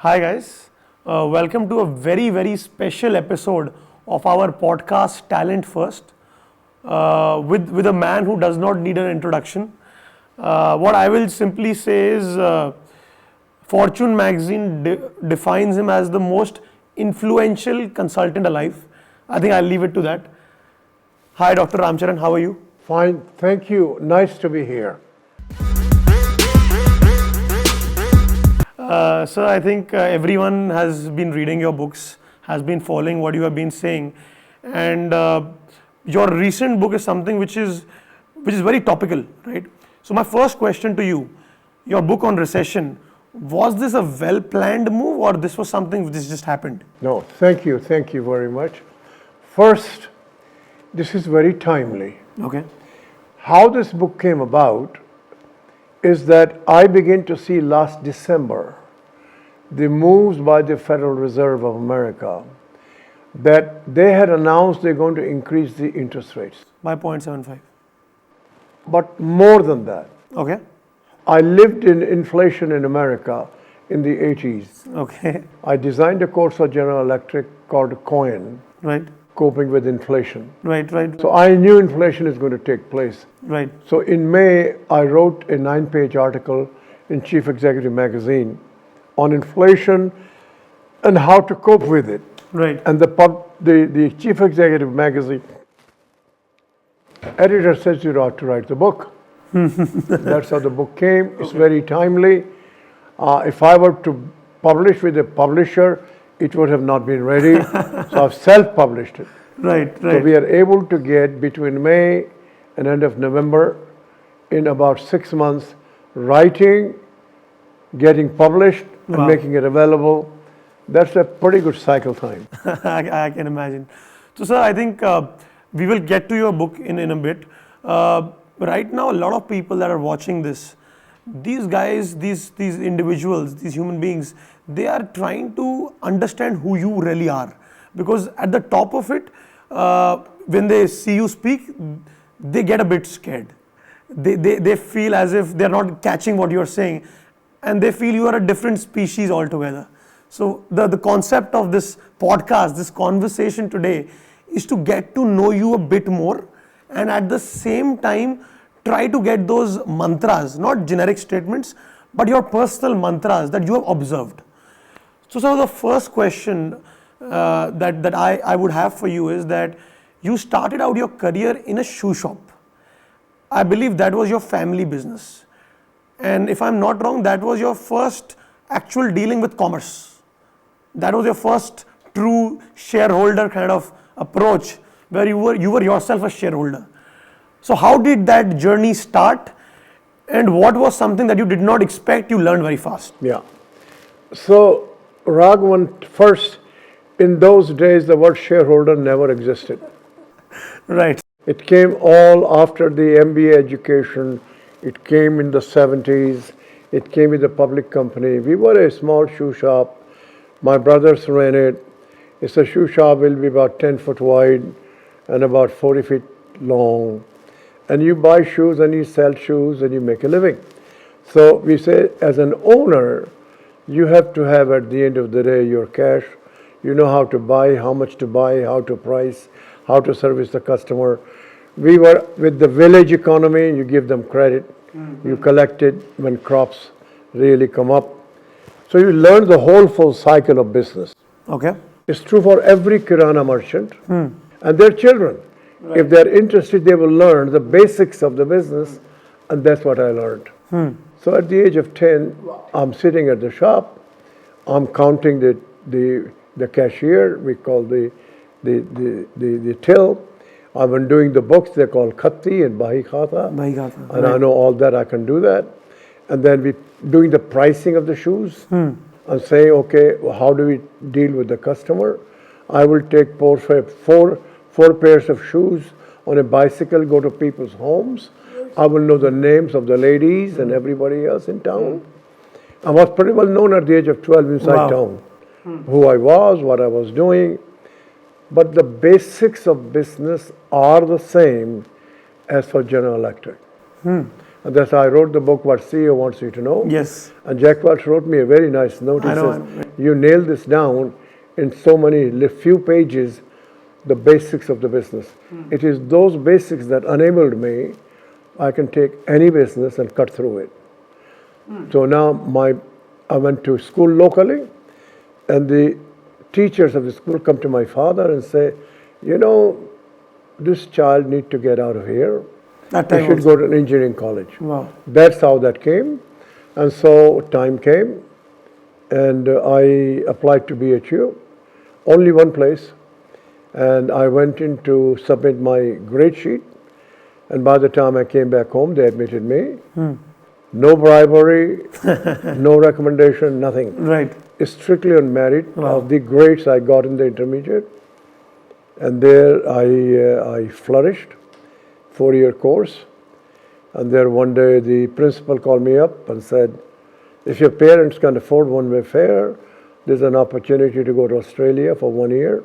Hi guys, welcome to a very special episode of our podcast Talent First with a man who does not need an introduction. What I will simply say is Fortune magazine defines him as the most influential consultant alive. I think I'll leave it to that. Hi Dr. Charan, how are you? Fine, thank you. Nice to be here. Sir, I think everyone has been reading your books, has been following what you have been saying, and your recent book is something which is very topical, right? So my first question to you, your book on recession, was this a well-planned move or this was something which just happened? No, thank you very much. First, this is very timely. Okay. How this book came about is that I began to see last December the moves by the Federal Reserve of America that they had announced they're going to increase the interest rates. By 0.75. But more than that, Okay. I lived in inflation in America in the 80s. Okay. I designed a course for General Electric called COIN, Right. Coping with Inflation. Right. So I knew inflation is going to take place. Right. So in May, I wrote a 9-page article in Chief Executive magazine on inflation and how to cope with it. Right. And the Chief Executive magazine editor says you ought to write the book. That's how the book came. It's very timely. If I were to publish with a publisher, it would have not been ready. So I've self-published it. Right. So we are able to get between May and end of November, in about 6 months, writing, getting published, and Wow. making it available. That's a pretty good cycle time. I can imagine. So, sir, I think we will get to your book in a bit. Right now, a lot of people that are watching this, these guys, these individuals, these human beings, they are trying to understand who you really are. Because at the top of it, when they see you speak, they get a bit scared. They feel as if they're not catching what you're saying, and they feel you are a different species altogether. So the concept of this podcast, this conversation today, is to get to know you a bit more, and at the same time try to get those mantras, not generic statements, but your personal mantras that you have observed. So the first question that I would have for you is that you started out your career in a shoe shop. I believe that was your family business. And if I'm not wrong, that was your first actual dealing with commerce. That was your first true shareholder kind of approach where you were yourself a shareholder. So how did that journey start, and what was something that you did not expect you learned very fast? Yeah. So, Raghavan, first, in those days, the word shareholder never existed. Right. It came all after the MBA education. It came in the 70s. It came with a public company. We were a small shoe shop. My brothers ran it. It's a shoe shop, will be about 10 foot wide and about 40 feet long. And you buy shoes and you sell shoes and you make a living. So we say, as an owner, you have to have at the end of the day your cash. You know how to buy, how much to buy, how to price, how to service the customer. We were with the village economy, you give them credit. Mm-hmm. You collect it when crops really come up. So you learn the whole full cycle of business. Okay. It's true for every Kirana merchant and their children. Right. If they're interested, they will learn the basics of the business, and that's what I learned. So at the age of 10, I'm sitting at the shop. I'm counting the cashier. We call the till. I've been doing the books. They're called khatti and bahi khata. And right. I know all that. I can do that. And then we doing the pricing of the shoes and saying, okay, well, how do we deal with the customer? I will take four pairs of shoes on a bicycle, go to people's homes. I will know the names of the ladies and everybody else in town. I was pretty well known at the age of 12 inside town, who I was, what I was doing. But the basics of business are the same as for General Electric. And that's how I wrote the book, What CEO Wants You to Know. Yes. And Jack Welch wrote me a very nice note. He I know. says, you nailed this down in so many few pages, the basics of the business. It is those basics that enabled me. I can take any business and cut through it. So now I went to school locally, and the teachers of the school come to my father and say, you know, this child needs to get out of here. That He time should also. go to an engineering college. Wow. That's how that came. And so time came, and I applied to BHU, only one place. And I went in to submit my grade sheet. And by the time I came back home, they admitted me. No bribery, no recommendation, nothing. Right. It's strictly on merit Wow. of the grades I got in the intermediate. And there I flourished, 4-year course. And there one day the principal called me up and said, if your parents can afford one-way fare, there's an opportunity to go to Australia for 1 year.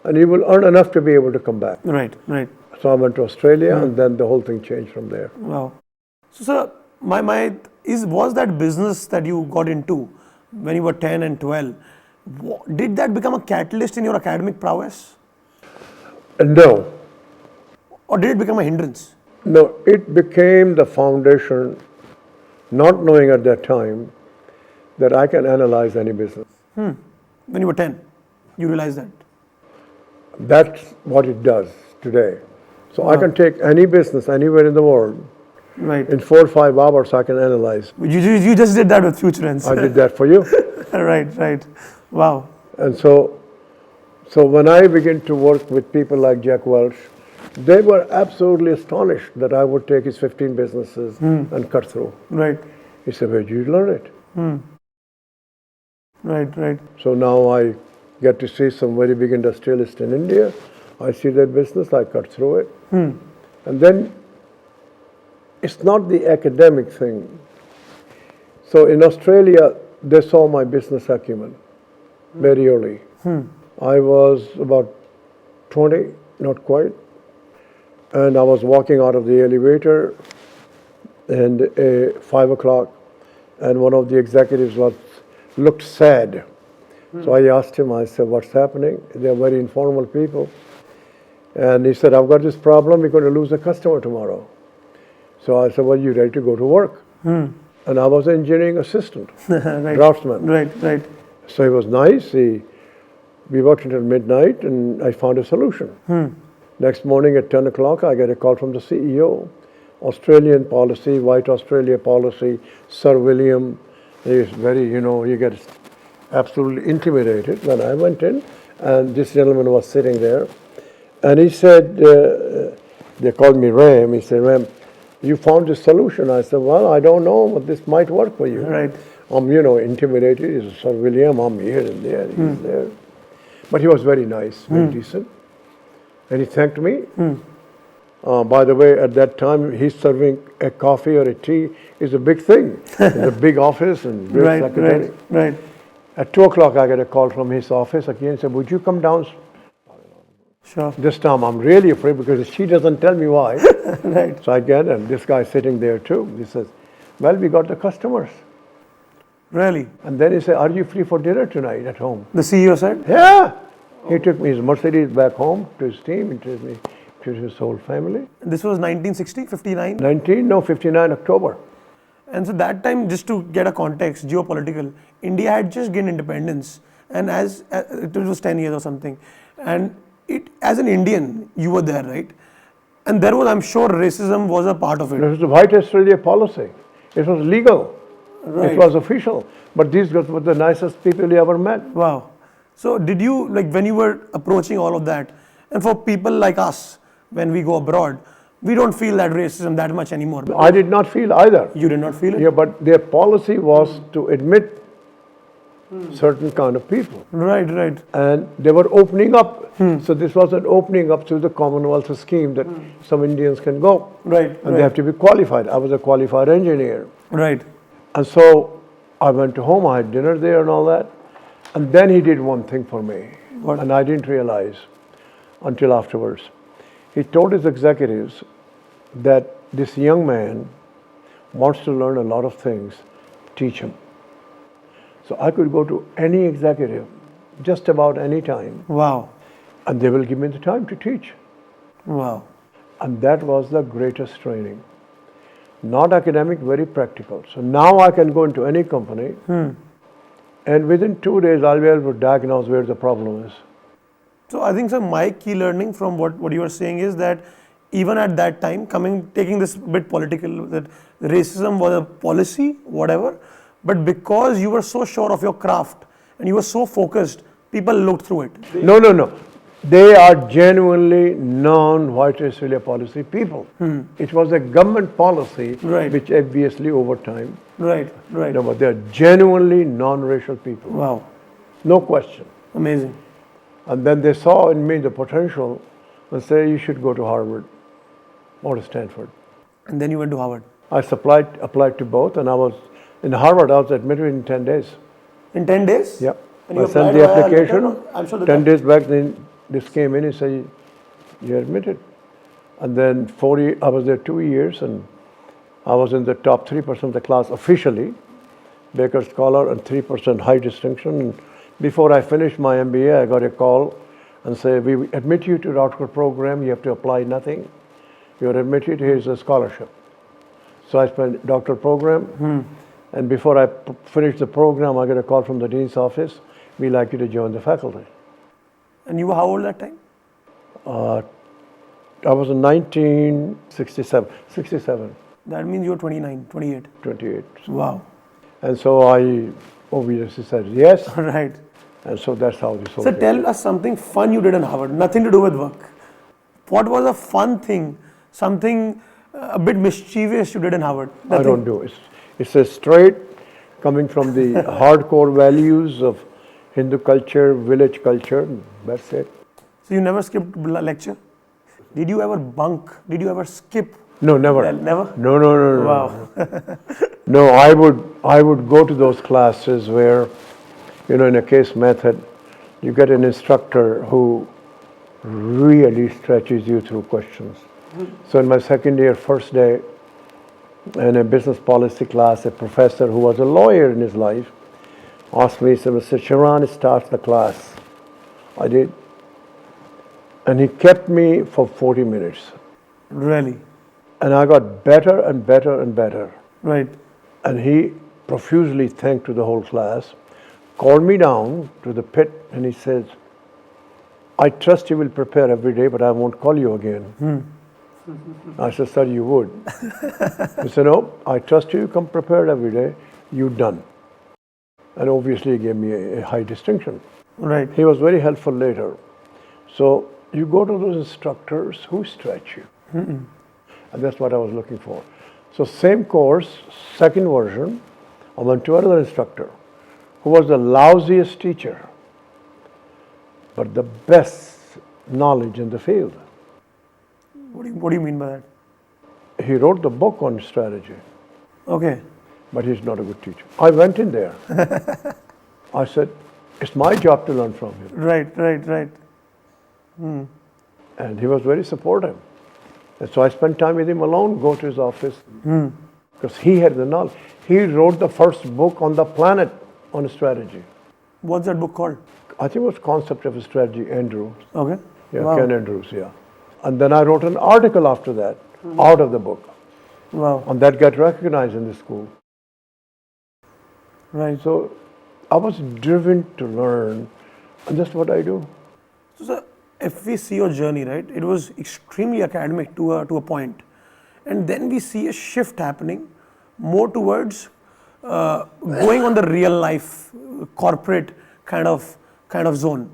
And you will earn enough to be able to come back. Right. Right. So I went to Australia, and then the whole thing changed from there. Wow. So, sir, was that business that you got into when you were 10 and 12, did that become a catalyst in your academic prowess? No, Or did it become a hindrance? no, it became the foundation, not knowing at that time that I can analyze any business. When you were 10, you realized that? That's what it does today. So I can take any business anywhere in the world. Right. In 4 or 5 hours, I can analyze. You just did that with Futurense. I did that for you. Right, right. Wow. And so when I began to work with people like Jack Welch, they were absolutely astonished that I would take his 15 businesses and cut through. Right, He said, where did you learn it? right, right. So now I get to see some very big industrialists in India. I see their business, I cut through it. And then it's not the academic thing. So in Australia, they saw my business acumen very early. I was about 20, not quite. And I was walking out of the elevator and 5 o'clock, and one of the executives looked sad. So I asked him, I said, what's happening? They're very informal people. And he said, I've got this problem, we're going to lose a customer tomorrow. So I said, well, you ready to go to work? And I was an engineering assistant, Right. draftsman. Right, right. So he was nice. We worked until midnight, and I found a solution. Next morning at 10 o'clock, I get a call from the CEO. Australian policy, White Australia policy, Sir William. He's very, you get absolutely intimidated. When I went in, and this gentleman was sitting there, and he said, they called me Ram. He said, Ram, you found a solution. I said, well, I don't know, but this might work for you. Right. I'm, intimidated. He's Sir William. I'm here and there. He's there. But he was very nice, very decent. And he thanked me. By the way, at that time, he's serving a coffee or a tea is a big thing. It's a big office and great Right, secretary. right, right. At 2 o'clock, I get a call from his office again. He said, would you come down? Sure. This time, I'm really afraid because she doesn't tell me why. Right. So I get, and this guy's sitting there too. He says, well, we got the customers. Really? And then he said, are you free for dinner tonight at home? The CEO said? Yeah. He took me his Mercedes back home to his team, he took me to his whole family. This was 1960, 59? 59 October. And so that time, just to get a context, geopolitical, India had just gained independence, and as it was 10 years or something. And as an Indian, you were there, right? And there was, I'm sure, racism was a part of It it. was the White Australia policy. It was legal. Right. It was official. But these guys were the nicest people you ever met. Wow. So did you, when you were approaching all of that, and for people like us, when we go abroad, we don't feel that racism that much anymore. I did not feel either. You did not feel it? Yeah, but their policy was to admit certain kind of people. Right, right. And they were opening up. So this was an opening up to the Commonwealth scheme that some Indians can go. Right, And they have to be qualified. I was a qualified engineer. right. And so I went to home, I had dinner there and all that. And then he did one thing for me. What? And I didn't realize until afterwards. He told his executives that this young man wants to learn a lot of things, teach him. So I could go to any executive, just about any time, Wow. and they will give me the time to teach. Wow. And that was the greatest training. Not academic, very practical. So now I can go into any company, and within 2 days I'll be able to diagnose where the problem is. So I think, sir, my key learning from what you are saying is that even at that time, taking this bit political, that racism was a policy, whatever, but because you were so sure of your craft and you were so focused, people looked through it. No. They are genuinely non-white racial policy people. It was a government policy, Right. which obviously over time, Right. no, but they are genuinely non-racial people. Wow. No question. Amazing. And then they saw in me the potential and say, you should go to Harvard or to Stanford. And then you went to Harvard. I applied to both, and I was in Harvard. I was admitted in 10 days. In 10 days? Yeah. And you I sent applied the via letter, application. no? I'm sure 10 days back, then this came in and said, you're admitted. And then I was there 2 years, and I was in the top 3% of the class officially, Baker Scholar, and 3% high distinction. And before I finished my MBA, I got a call and say, we admit you to doctoral program, you have to apply nothing. You're admitted, here's a scholarship. So I spent doctoral program, and before I finished the program, I got a call from the dean's office, we'd like you to join the faculty. And you were how old that time? I was in 1967. That means you were 29, 28. 28. Wow. And so I obviously said yes, Right. and so that's how this whole So thing. tell us something fun you did in Harvard, nothing to do with work. What was a fun thing, something a bit mischievous you did in Harvard? I don't do it. It's a straight coming from the hardcore values of Hindu culture, village culture. That's it. So you never skipped lecture? Did you ever bunk? Did you ever skip? No, never. Well, never? No. Wow. No, I would go to those classes where, in a case method, you get an instructor who really stretches you through questions. So in my second year, first day, in a business policy class, a professor who was a lawyer in his life asked me, he said, Mr. Charan, start the class. I did. And he kept me for 40 minutes. Really? And I got better and better and better. Right. And he profusely thanked to the whole class, called me down to the pit, and he says, I trust you will prepare every day, but I won't call you again. I said, sir, you would. He said, no, I trust you, come prepared every day, you done. And obviously he gave me a high distinction. Right. He was very helpful later. So you go to those instructors who stretch you. And that's what I was looking for. So same course, second version, I went to another instructor who was the lousiest teacher, but the best knowledge in the field. What do you mean by that? He wrote the book on strategy, Okay. but he's not a good teacher. I went in there. I said, it's my job to learn from him. Right. And he was very supportive. And so I spent time with him alone, go to his office, because he had the knowledge. He wrote the first book on the planet on strategy. What's that book called? I think it was Concept of Strategy, Andrews. Okay. Yeah, Wow. Ken Andrews, yeah. And then I wrote an article after that, out of the book. Wow. And that got recognized in the school. Right. So I was driven to learn, and that's what I do. So, sir, if we see your journey, right, it was extremely academic to a point, and then we see a shift happening more towards going on the real life corporate kind of zone.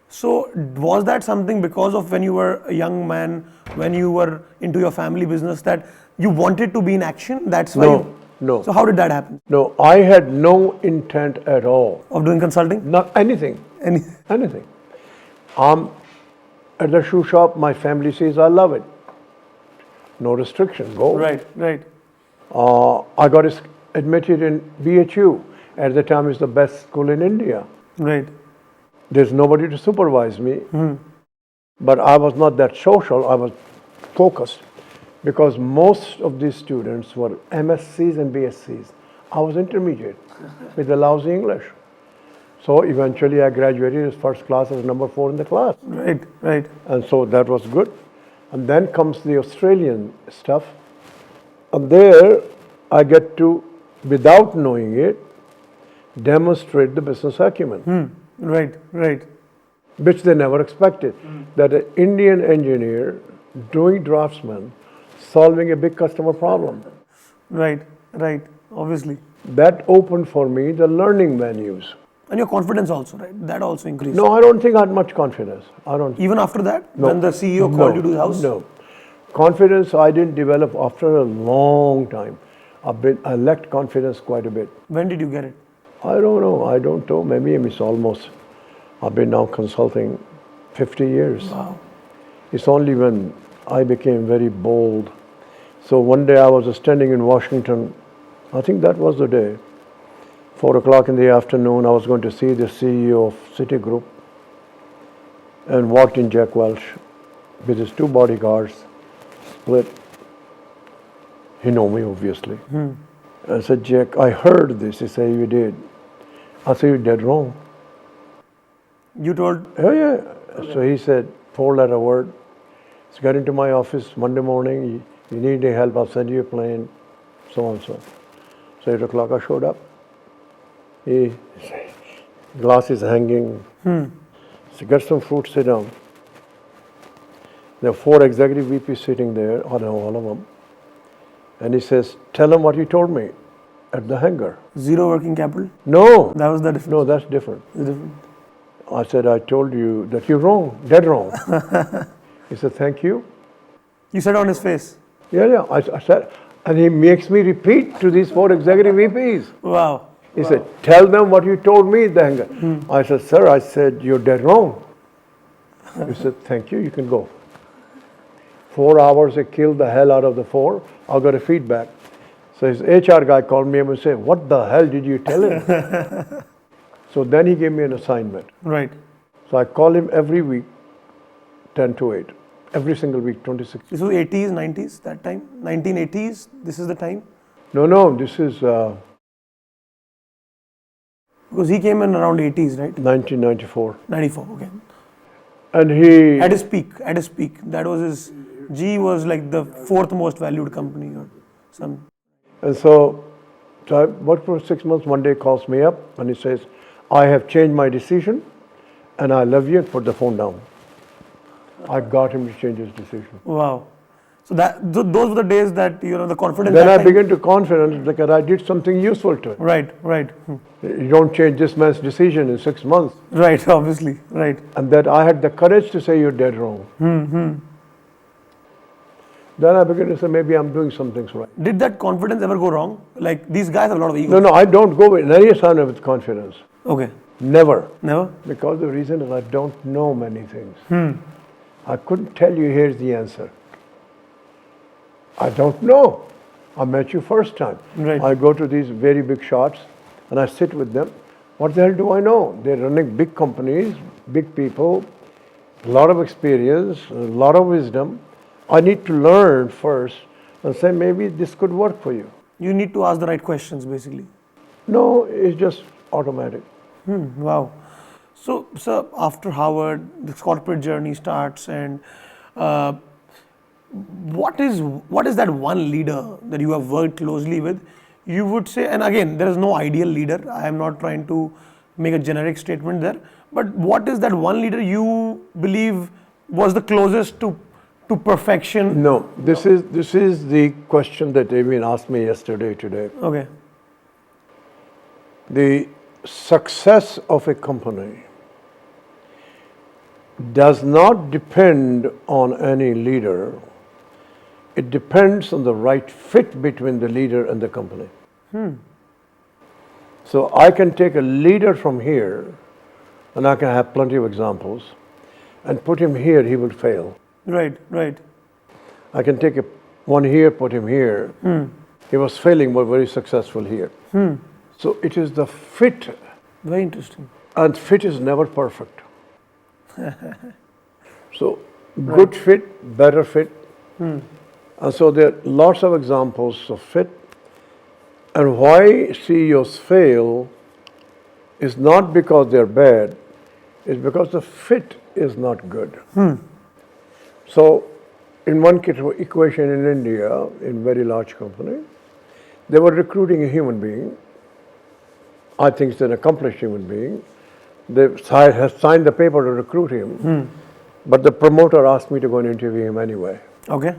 So was that something because of when you were a young man, when you were into your family business, that you wanted to be in action? That's why. No. So how did that happen? No, I had no intent at all. Of doing consulting? Not anything. Anything. At the shoe shop, my family says, I love it. No restriction, go. Right. I got admitted in BHU. At the time, it's the best school in India. Right. There's nobody to supervise me. But I was not that social, I was focused. because most of these students were MScs and BScs. I was intermediate with a lousy English. So eventually I graduated as first class as number 4 in the class. Right, right. And so that was good. And then comes the Australian stuff. And there I get to, without knowing it, demonstrate the business acumen, Right, right. which they never expected. That an Indian engineer doing draftsman, solving a big customer problem. Right, right. Obviously. That opened for me the learning venues. And your confidence also, right? That also increased. No, I don't think I had much confidence. I don't. Even after that, No. when the CEO called you to the house? No. Confidence I didn't develop after a long time. I lacked confidence quite a bit. When did you get it? I don't know. I don't know. Maybe it's almost, I've been now consulting 50 years. Wow. It's only when I became very bold. So one day I was standing in Washington, I think that was the day, 4 o'clock in the afternoon, I was going to see the CEO of Citigroup, and walked in Jack Welch with his 2 bodyguards, split. He knew me, obviously. I said, Jack, I heard this. He said, you did. I said, you're dead wrong. You told? Oh, yeah. So he said, 4-letter word. So get into my office Monday morning. You need any help, I'll send you a plane, so on and so. So 8 o'clock I showed up. Glass is hanging. So get some fruit, sit down. There are 4 executive VPs sitting there, I know all of them. And he says, tell them what you told me at the hangar. Zero working capital? No. That was the difference? No, that's different. It's different. I said, I told you that you're wrong, dead wrong. He said, thank you. You said on his face? Yeah. I said, and he makes me repeat to these 4 executive VPs. Wow. He said, tell them what you told me at the hangar. I said, sir, I said, you're dead wrong. He said, thank you, you can go. 4 hours, I killed the hell out of the 4. I got a feedback. So his HR guy called me up and said, what the hell did you tell him? So then he gave me an assignment. Right. So I call him every week, 10 to 8. Every single week, 26. This was 80s, 90s, that time? 1980s, this is the time? No, this is Because he came in around 80s, right? 1994. 94, okay. And he... At his peak. That was his... GE was like the 4th most valued company or some... And so I worked for 6 months. One day he calls me up and he says, I have changed my decision and I love you, and put the phone down. I got him to change his decision. Wow. So those were the days that, the confidence... Then I began to confidence because I did something useful to him. Right. You don't change this man's decision in 6 months. Right, obviously, right. And that I had the courage to say you're dead wrong. Then I began to say maybe I'm doing some things right. Did that confidence ever go wrong? Like these guys have a lot of ego. No, I don't go in any assignment with confidence. Okay. Never. Never? Because the reason is I don't know many things. I couldn't tell you here's the answer. I don't know. I met you first time. Right. I go to these very big shots and I sit with them. What the hell do I know? They're running big companies, big people, a lot of experience, a lot of wisdom. I need to learn first and say maybe this could work for you. You need to ask the right questions basically. No, it's just automatic. Wow. So, sir, after Harvard, this corporate journey starts, and what is that one leader that you have worked closely with? You would say, and again, there is no ideal leader. I am not trying to make a generic statement there. But what is that one leader you believe was the closest to perfection? No, this is the question that Evan asked me today. Okay. The success of a company does not depend on any leader. It depends on the right fit between the leader and the company. So I can take a leader from here, and I can have plenty of examples, and put him here, he will fail. Right. I can take one here, put him here. He was failing, but very successful here. So it is the fit. Very interesting. And fit is never perfect. So good fit, better fit. And so there are lots of examples of fit. And why CEOs fail is not because they're bad, it's because the fit is not good. So in one equation in India, in very large company, they were recruiting a human being. I think it's an accomplished human being. They has signed the paper to recruit him, but the promoter asked me to go and interview him anyway. Okay.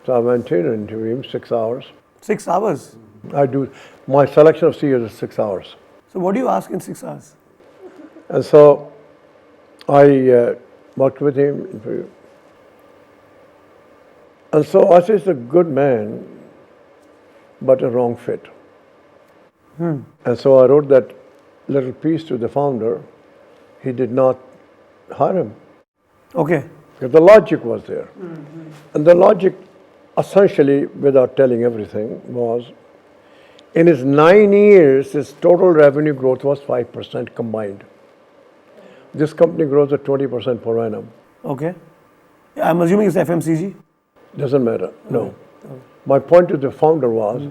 So I went in and interviewed him 6 hours. 6 hours. I do, my selection of CEOs is 6 hours. So what do you ask in 6 hours? And so I worked with him. And so I said, he's a good man, but a wrong fit. And so I wrote that little piece to the founder. He did not hire him. Okay. Because the logic was there. And the logic, essentially, without telling everything, was in his 9 years, his total revenue growth was 5% combined. This company grows at 20% per annum. Okay. I'm assuming it's FMCG? Doesn't matter, no. My point to the founder was,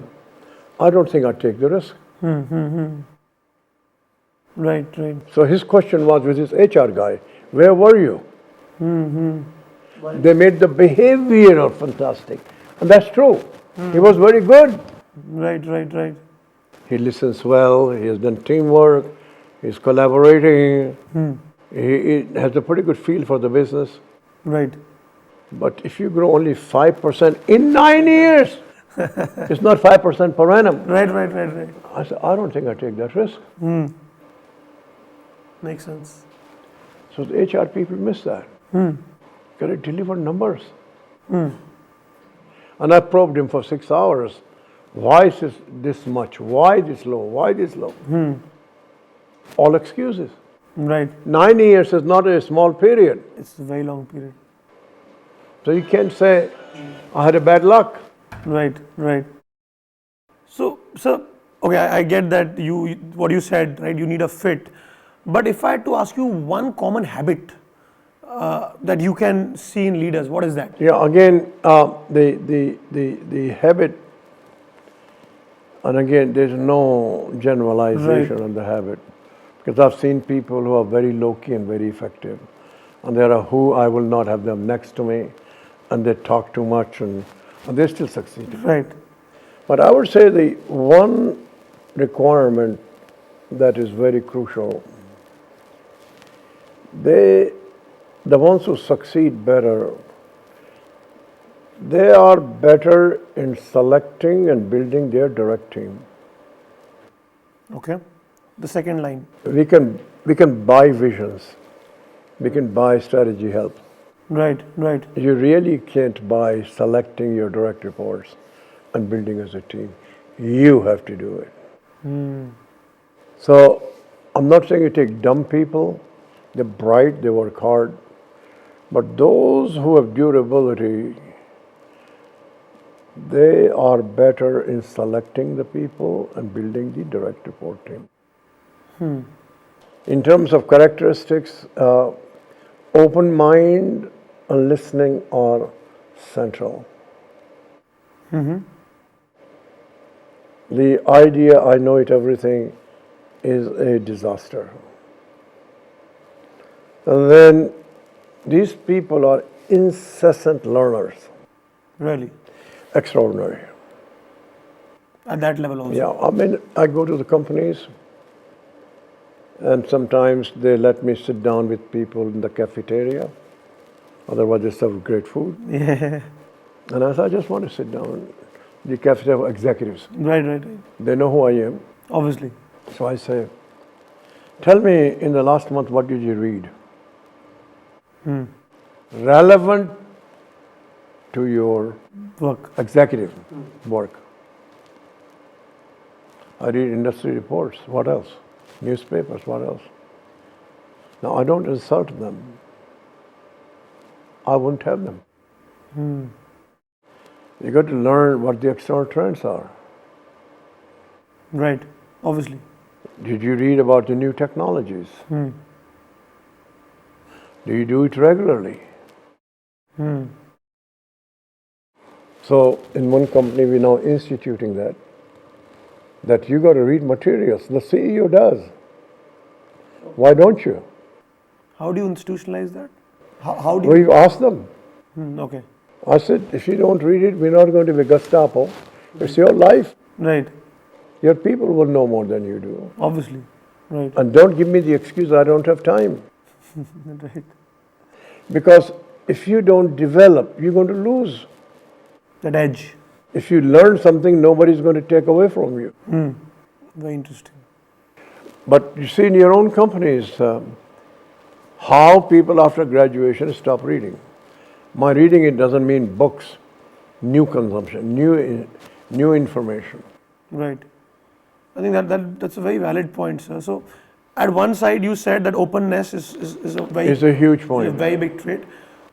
I don't think I'd take the risk. Right, right. So his question was with his HR guy, where were you? They made the behavior fantastic. And that's true. He was very good. Right, right, right. He listens well, he has done teamwork, he's collaborating, he has a pretty good feel for the business. Right. But if you grow only 5% in 9 years, it's not 5% per annum. Right, right, right, right. I said, I don't think I take that risk. Makes sense. So the HR people miss that. Got to deliver numbers. And I probed him for 6 hours. Why is this much? Why this low? Why this low? All excuses. Right. 9 years is not a small period. It's a very long period. So you can't say, I had a bad luck. Right, right. So, okay, I get that what you said, right? You need a fit. But if I had to ask you one common habit that you can see in leaders, what is that? Yeah, again, the habit, and again, there's no generalization on the habit. Because I've seen people who are very low-key and very effective. And there are who I will not have them next to me, and they talk too much, and they still succeed. Right. But I would say the one requirement that is very crucial, the ones who succeed better, they are better in selecting and building their direct team. Okay. The second line. We can buy visions. We can buy strategy help. Right, right. You really can't buy selecting your direct reports and building as a team. You have to do it. So I'm not saying you take dumb people. They're bright, they work hard. But those who have durability, they are better in selecting the people and building the direct report team. In terms of characteristics, open mind and listening are central. The idea, I know it everything, is a disaster. And then these people are incessant learners. Really? Extraordinary. At that level also? Yeah, I mean, I go to the companies, and sometimes they let me sit down with people in the cafeteria. Otherwise, they serve great food. Yeah. And I said, I just want to sit down. The cafeteria executives, Right, right, right. they know who I am. Obviously. So I say, tell me in the last month, what did you read? Relevant to your Work. executive work. I read industry reports. What else? Newspapers. What else? Now, I don't insult them. I wouldn't have them. You got to learn what the external trends are. Right. Obviously. Did you read about the new technologies? Do you do it regularly? So in one company, we're now instituting that you got to read materials. The CEO does. Why don't you? How do you institutionalize that? How do you? We've asked them. Okay. I said, if you don't read it, we're not going to be Gestapo. It's your life. Right. Your people will know more than you do. Obviously. Right. And don't give me the excuse I don't have time. Right. Because if you don't develop, you're going to lose. That edge. If you learn something, nobody's going to take away from you. Very interesting. But you see in your own companies, how people after graduation stop reading. My reading, it doesn't mean books, new consumption, new information. Right. I think that's a very valid point, sir. So, at one side, you said that openness is a very It's a huge point. a very big trait.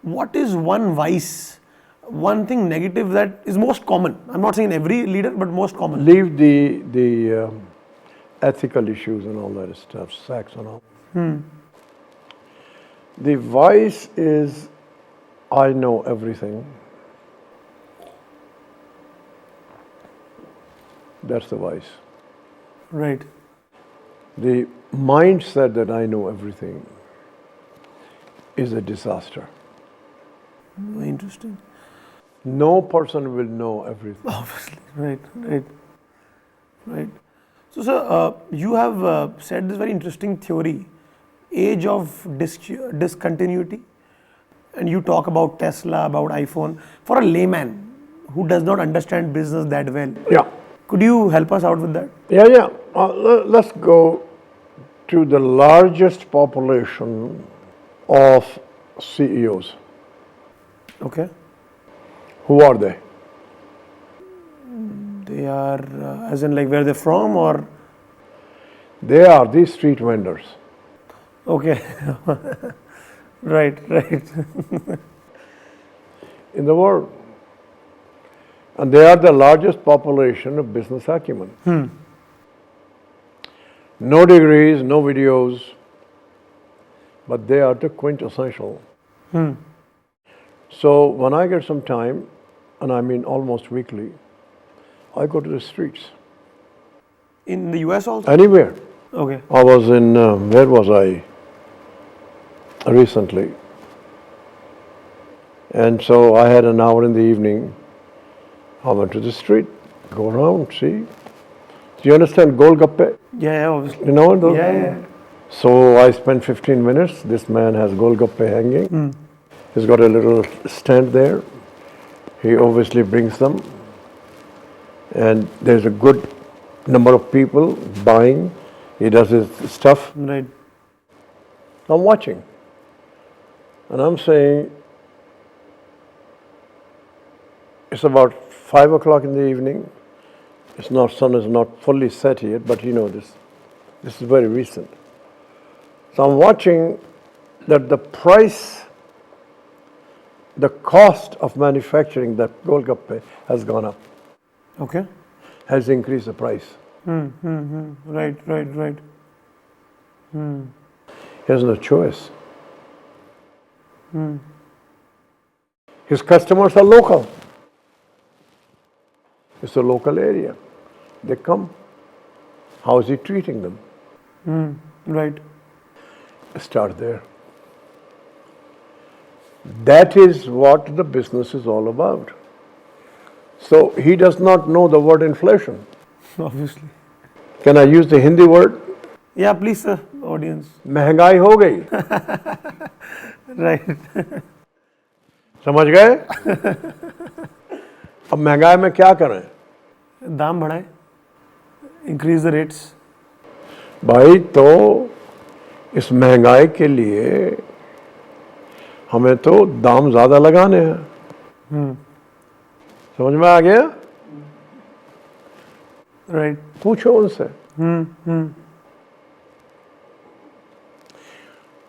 What is one vice, one thing negative that is most common? I'm not saying every leader, but most common. Leave the ethical issues and all that stuff, sex and all. The vice is, I know everything. That's the vice. Right. The mindset that I know everything is a disaster. Very interesting. No person will know everything. Obviously. Right. So, sir, you have said this very interesting theory, age of discontinuity, and you talk about Tesla, about iPhone. For a layman who does not understand business that well, Yeah. could you help us out with that? Yeah. Let's go to the largest population of CEOs. Okay. Who are they? They are, as in like where they're from, or? They are these street vendors. Okay. Right. In the world. And they are the largest population of business acumen. No degrees, no videos, but they are the quintessential. So when I get some time, and I mean almost weekly, I go to the streets. In the US also? Anywhere. Okay. I was in, where was I recently? And so I had an hour in the evening. I went to the street, go around, see. Do you understand golgappe? Yeah, obviously. You know those? Yeah. So I spent 15 minutes. This man has golgappe hanging. He's got a little stand there. He obviously brings them. And there's a good number of people buying. He does his stuff. Right. I'm watching. And I'm saying, it's about 5 o'clock in the evening. It's not, sun is not fully set yet, but you know this. This is very recent. So I'm watching that the price, the cost of manufacturing that golgappe has gone up, Okay. has increased the price. Right. He has no choice. His customers are local. It's a local area. They come. How is he treating them? Right. Start there. That is what the business is all about. So he does not know the word inflation. Obviously. Can I use the Hindi word? Yeah, please, sir, audience. महंगाई हो गई. Right. समझ गए? अब महंगाई में क्या करें? दाम बढ़ाए. Increase the rates. भाई तो इस महंगाई के लिए हमें तो दाम ज़्यादा लगाने हैं. समझ में आ गया? Right. पूछो उनसे.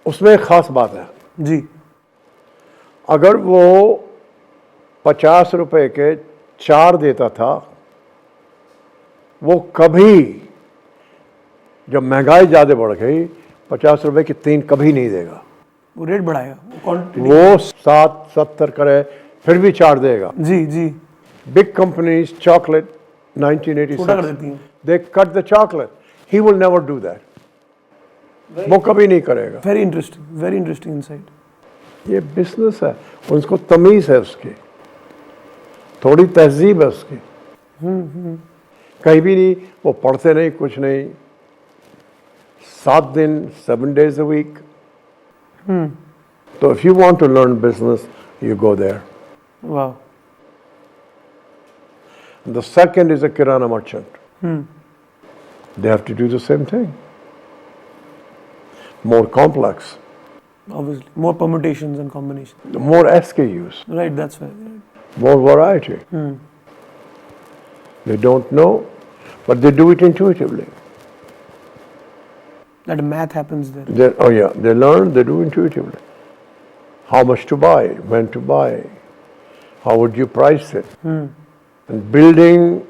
उसमें एक खास बात है. जी. अगर वो 50 रुपए के 4 देता था, वो कभी जब महंगाई ज़्यादा बढ़ गई 50 रुपए की 3 कभी नहीं देगा. वो रेट बढ़ाएगा. वो 7-70 करे फिर भी 4 देगा. जी. Big companies, chocolate, छोटा कर 1986, देती हैं. they cut the chocolate. He will never do that. वो कभी नहीं करेगा. Very interesting insight. ये बिजनेस है, उसको तमीज है उसकी, थोड़ी तहजीब है उसकी. कहीं भी नहीं, वो पढ़ते नहीं, कुछ नहीं. 7 दिन, 7 days a week. So if you want to learn business, you go there. Wow. And the second is a kirana merchant. They have to do the same thing. More complex, Obviously, more permutations and combinations. more SKUs, Right, that's why. more variety. They don't know, but they do it intuitively. That math happens there. They learn, they do intuitively. How much to buy, when to buy, how would you price it, and building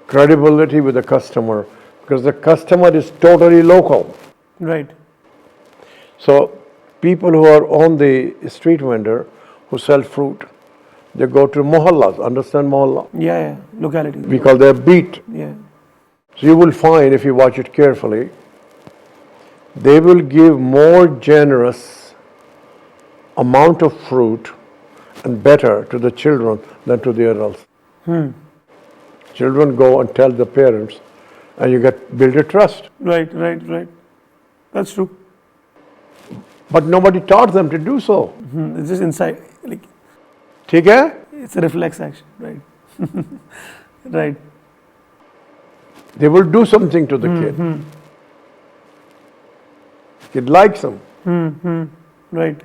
credibility with the customer, because the customer is totally local. Right. So people who are on the street vendor who sell fruit, they go to mohallas. Understand mohalla? Yeah. Locality. We call that beat. Yeah. So you will find, if you watch it carefully, they will give more generous amount of fruit and better to the children than to the adults. Children go and tell the parents, and you build a trust. Right. That's true. But nobody taught them to do so. It's just inside. Like, ठीक है? it's a reflex action. Right. Right. They will do something to the kid. Kid likes them. Right.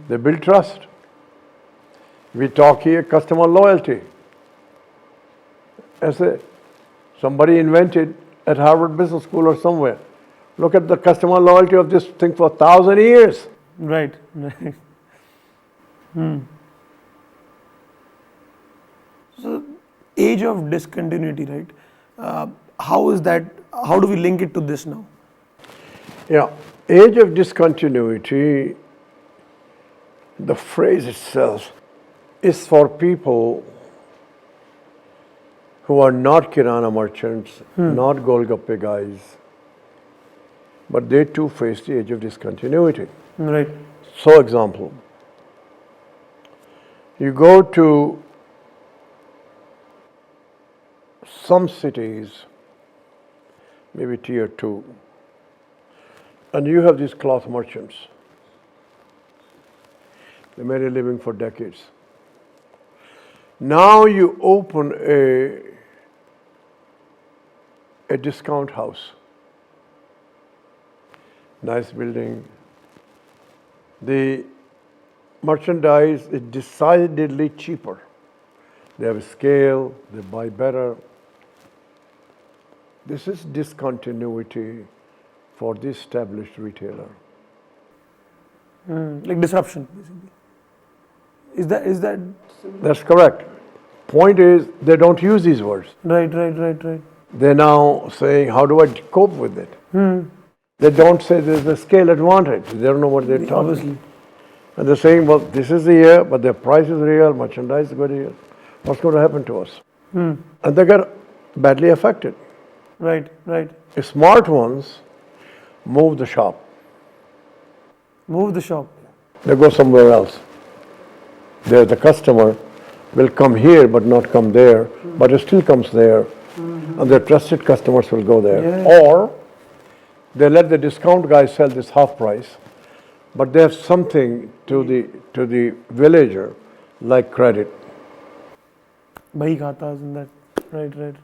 They build trust. We talk here customer loyalty. As somebody invented at Harvard Business School or somewhere. Look at the customer loyalty of this thing for 1,000 years. Right. So, age of discontinuity, right? How is that? How do we link it to this now? Yeah, age of discontinuity, the phrase itself is for people who are not kirana merchants, not golgappe guys, but they too face the age of discontinuity. Right. So, example, you go to some cities, maybe tier 2, and you have these cloth merchants. They made a living for decades. Now you open a discount house. Nice building. The merchandise is decidedly cheaper. They have scale, they buy better. This is discontinuity for the established retailer. Like disruption, basically. Is that? That's correct. Point is, they don't use these words. Right. They're now saying, how do I cope with it? They don't say there's a scale advantage. They don't know what they're talking. Obviously. And they're saying, well, this is the year, but their price is real, merchandise is good here. What's going to happen to us? And they get badly affected. Right. The smart ones move the shop. Move the shop. They go somewhere else. The customer will come here but not come there, but it still comes there. And their trusted customers will go there. Yeah. Or they let the discount guy sell this half price, but they have something to the villager like credit. Bhai khatas and that. Right.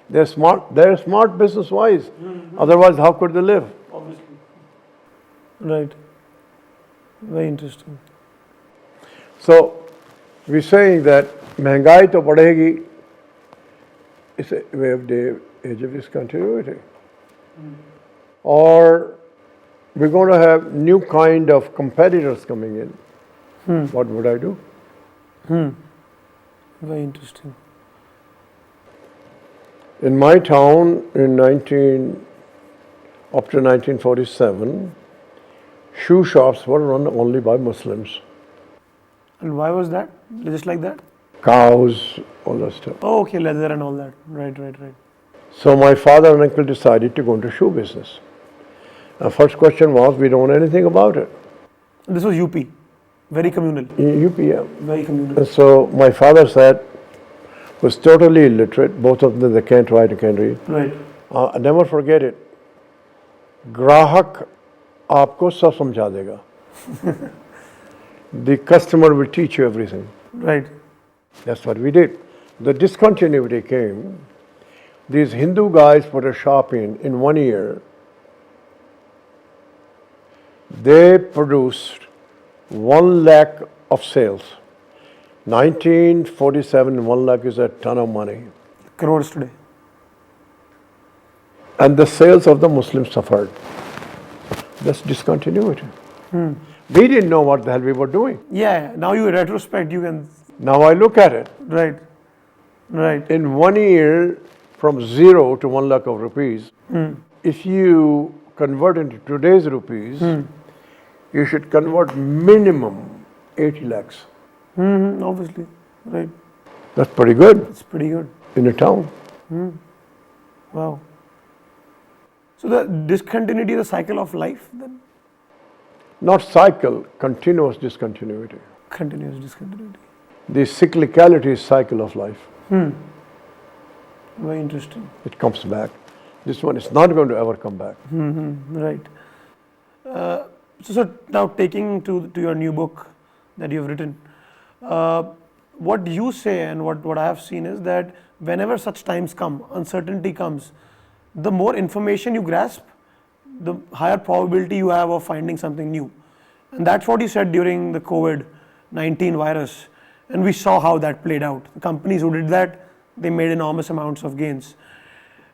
They're smart business wise. Otherwise, how could they live? Obviously. Right. Very interesting. So we're saying that mehangai to badhegi is a way of the age of discontinuity. Or we're going to have new kind of competitors coming in. What would I do? Very interesting. In my town, up to 1947, shoe shops were run only by Muslims. And why was that? Just like that? Cows, all that stuff. Oh, okay, leather and all that. Right. So my father and uncle decided to go into shoe business. The first question was, we don't know anything about it. This was UP, very communal. UPM. Very communal. And so my father said, was totally illiterate, both of them, they can't write and can't read. Right. I never forget it. ग्राहक आपको सब समझा देगा. The customer will teach you everything. Right. That's what we did. The discontinuity came. These Hindu guys put a shop in 1 year. They produced 1 lakh of sales. 1947, 1 lakh is a ton of money. Crores today. And the sales of the Muslims suffered. That's discontinuity. We didn't know what the hell we were doing. Yeah. Now you, in retrospect, you can. Now I look at it. Right. In 1 year, from 0 to 1 lakh of rupees, if you convert into today's rupees, you should convert minimum 80 lakhs. Obviously. Right. That's pretty good It's pretty good. in a town. Wow. So the discontinuity is a cycle of life then? Not cycle, continuous discontinuity. Continuous discontinuity. The cyclicality is cycle of life. Very interesting. It comes back. This one is not going to ever come back. Right. So now taking to your new book that you've written, what you say and what I have seen is that whenever such times come, uncertainty comes, the more information you grasp, the higher probability you have of finding something new. And that's what you said during the COVID-19 virus. And we saw how that played out. The companies who did that, they made enormous amounts of gains.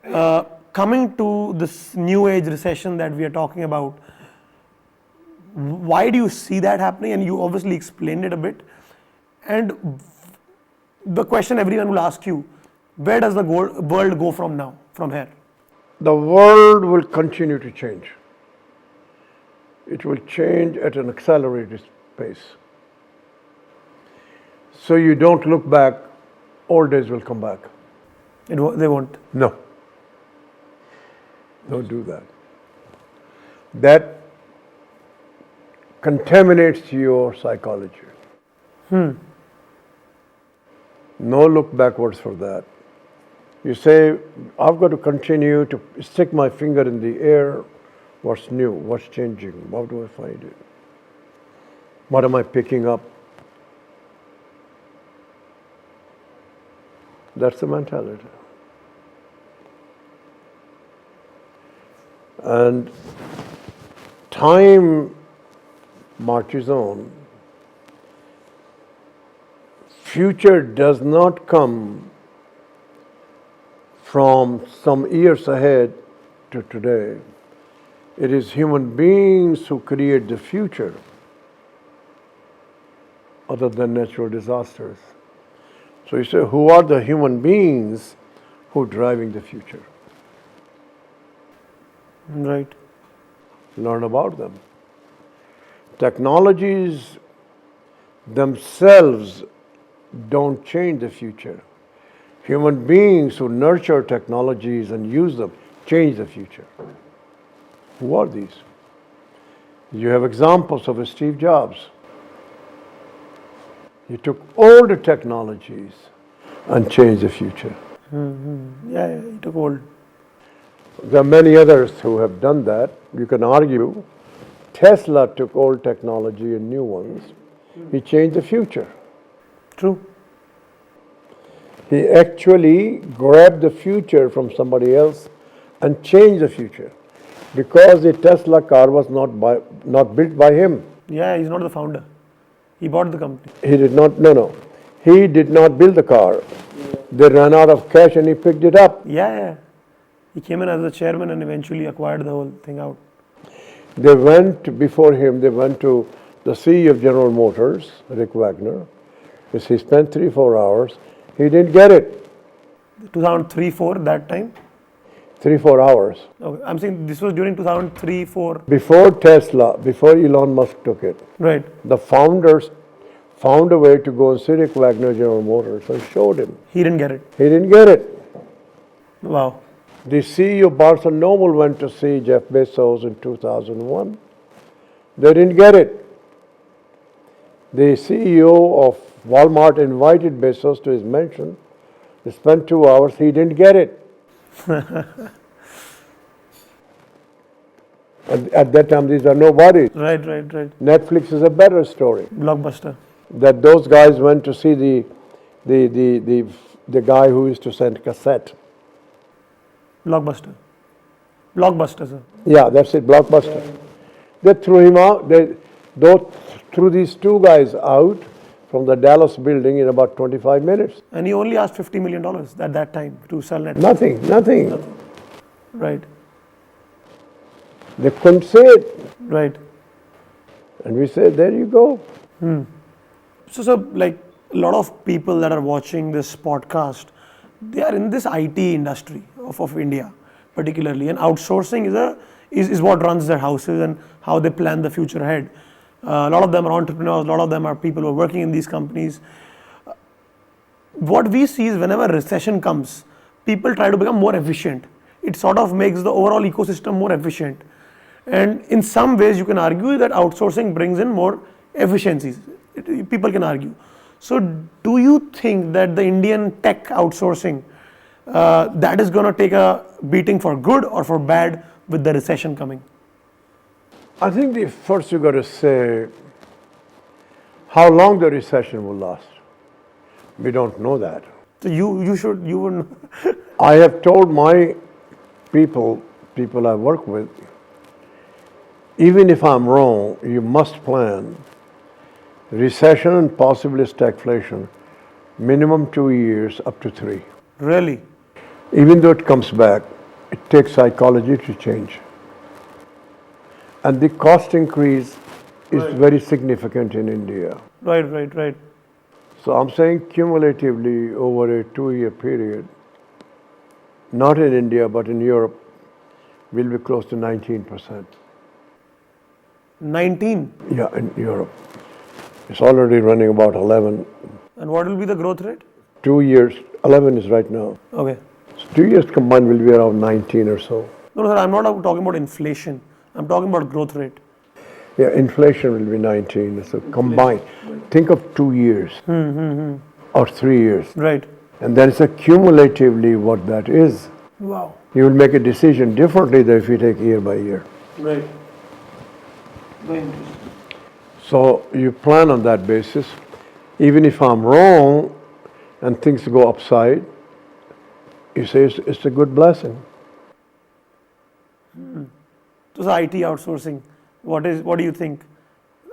Coming to this new age recession that we are talking about, why do you see that happening? And you obviously explained it a bit. And the question everyone will ask you, where does the world go from now, from here? The world will continue to change. It will change at an accelerated pace. So you don't look back, old days will come back. They won't. No. Don't do that. That contaminates your psychology. No look backwards for that. You say, I've got to continue to stick my finger in the air. What's new? What's changing? How do I find it? What am I picking up? That's the mentality. And time marches on. Future does not come from some years ahead to today. It is human beings who create the future other than natural disasters. So you say, who are the human beings who are driving the future? Right. Learn about them. Technologies themselves don't change the future. Human beings who nurture technologies and use them change the future. Who are these? You have examples of Steve Jobs. He took older technologies and changed the future. Yeah, he took hold. There are many others who have done that. You can argue Tesla took old technology and new ones. He changed the future. True. He actually grabbed the future from somebody else and changed the future because the Tesla car was not built by him. Yeah, he's not the founder. He bought the company. He did not, no. He did not build the car. They ran out of cash and he picked it up. Yeah. He came in as the chairman and eventually acquired the whole thing out. They went, before him, they went to the CEO of General Motors, Rick Wagner. He spent 3-4 hours. He didn't get it. 2003-4, that time? 3-4 hours. Okay, I'm saying this was during 2003-4. Before Tesla, before Elon Musk took it. Right. The founders found a way to go and City Wagner General Motors. I showed him. He didn't get it. He didn't get it. Wow. The CEO of Barnes& Noble went to see Jeff Bezos in 2001. They didn't get it. The CEO of Walmart invited Bezos to his mansion. They spent 2 hours. He didn't get it. At that time, these are nobodies. Right. Netflix is a better story. Blockbuster. That those guys went to see the guy who used to send cassette. Blockbuster, sir. Yeah, that's it, Blockbuster. They threw him out. They threw these two guys out from the Dallas building in about 25 minutes. And he only asked $50 million at that time to sell Netflix. Nothing. Right. They couldn't say it. Right. And we said, there you go. So, sir, like a lot of people that are watching this podcast, they are in this IT industry of India, particularly, and outsourcing is what runs their houses and how they plan the future ahead. A lot of them are entrepreneurs. A lot of them are people who are working in these companies. What we see is whenever recession comes, people try to become more efficient. It sort of makes the overall ecosystem more efficient. And in some ways, you can argue that outsourcing brings in more efficiencies. People can argue. So do you think that the Indian tech outsourcing, that is going to take a beating for good or for bad with the recession coming? I think first you got to say how long the recession will last. We don't know that. So you would. I have told my people I work with, even if I'm wrong, you must plan recession and possibly stagflation, minimum 2 years, up to 3. Really? Even though it comes back, it takes psychology to change. And the cost increase is very significant in India. Right. So I'm saying cumulatively over a 2-year period, not in India but in Europe, will be close to 19%. 19? Yeah, in Europe. It's already running about 11. And what will be the growth rate? 2 years, 11 is right now. Okay. So 2 years combined will be around 19 or so. No, sir, I'm not talking about inflation. I'm talking about growth rate. Yeah, inflation will be 19, so combined. Think of 2 years or 3 years. Right. And then it's cumulatively what that is. Wow. You will make a decision differently than if you take year by year. Right. Very interesting. So you plan on that basis. Even if I'm wrong and things go upside, you say it's a good blessing. So IT outsourcing, what do you think?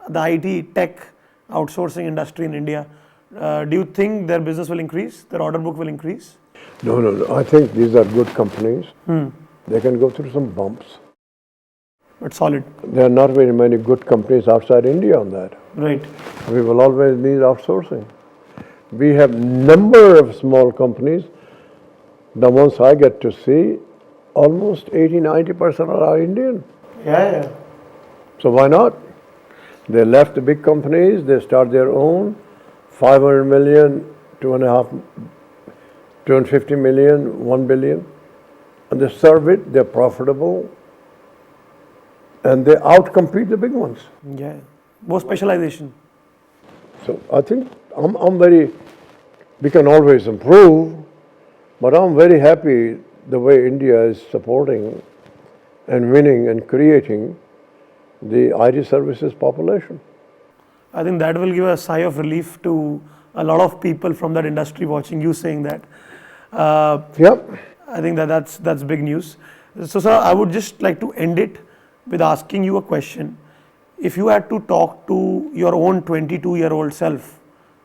The IT tech outsourcing industry in India, do you think their business will increase? Their order book will increase? No. I think these are good companies. They can go through some bumps. But solid. There are not very many good companies outside India on that. Right. We will always need outsourcing. We have number of small companies. The ones I get to see, almost 80-90% are Indian. Yeah. So why not? They left the big companies, they start their own, 500 million, 250 million, 1 billion, and they serve it, they're profitable, and they outcompete the big ones. Yeah. More specialization. So I think we can always improve, but I'm very happy the way India is supporting and winning and creating the IT services population. I think that will give a sigh of relief to a lot of people from that industry watching you saying that. Yep. I think that's big news. So, sir, I would just like to end it with asking you a question. If you had to talk to your own 22-year-old self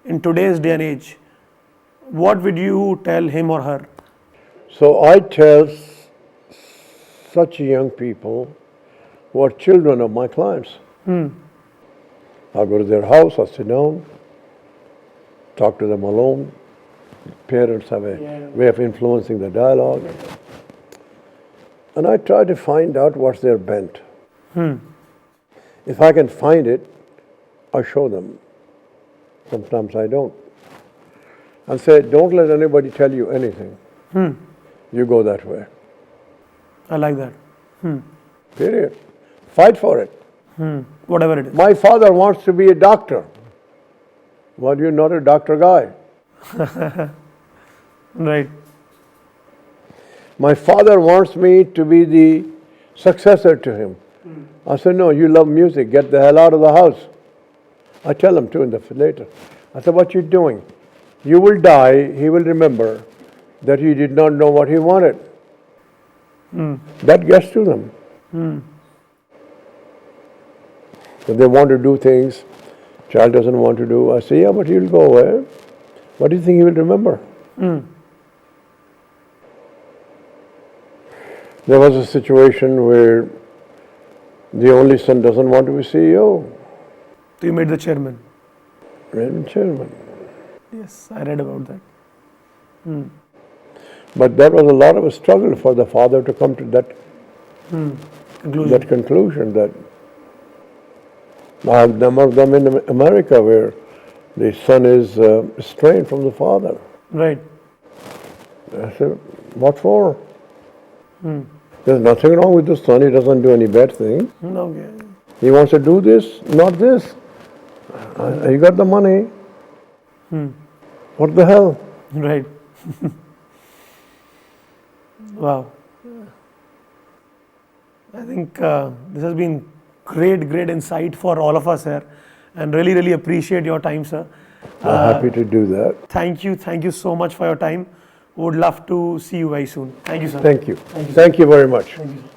in today's day and age, what would you tell him or her? So I tell such young people who are children of my clients. I go to their house, I sit down, talk to them alone. Parents have a way of influencing the dialogue. And I try to find out what's their bent. If I can find it, I show them. Sometimes I don't. And say, don't let anybody tell you anything. You go that way. I like that. Period. Fight for it. Whatever it is. My father wants to be a doctor. Well, you're not a doctor guy. Right. My father wants me to be the successor to him. I said, no, you love music. Get the hell out of the house. I tell him too later. I said, what you doing? You will die. He will remember that you did not know what he wanted. That gets to them. If they want to do things, child doesn't want to do. I say, yeah, but he'll go away. What do you think he will remember? There was a situation where the only son doesn't want to be CEO. So you made the chairman. Chairman. Yes, I read about that. But that was a lot of a struggle for the father to come to that conclusion. That I have number of them in America where the son is estranged from the father. Right. I said, what for? There's nothing wrong with the son. He doesn't do any bad thing. Okay. He wants to do this, not this. You got the money. What the hell? Right. Wow. I think this has been great insight for all of us here, and really appreciate your time, sir. I'm happy to do that. Thank you so much for your time. Would love to see you very soon. Thank you, sir. Thank you. Thank you, sir. Thank you very much. Thank you, sir.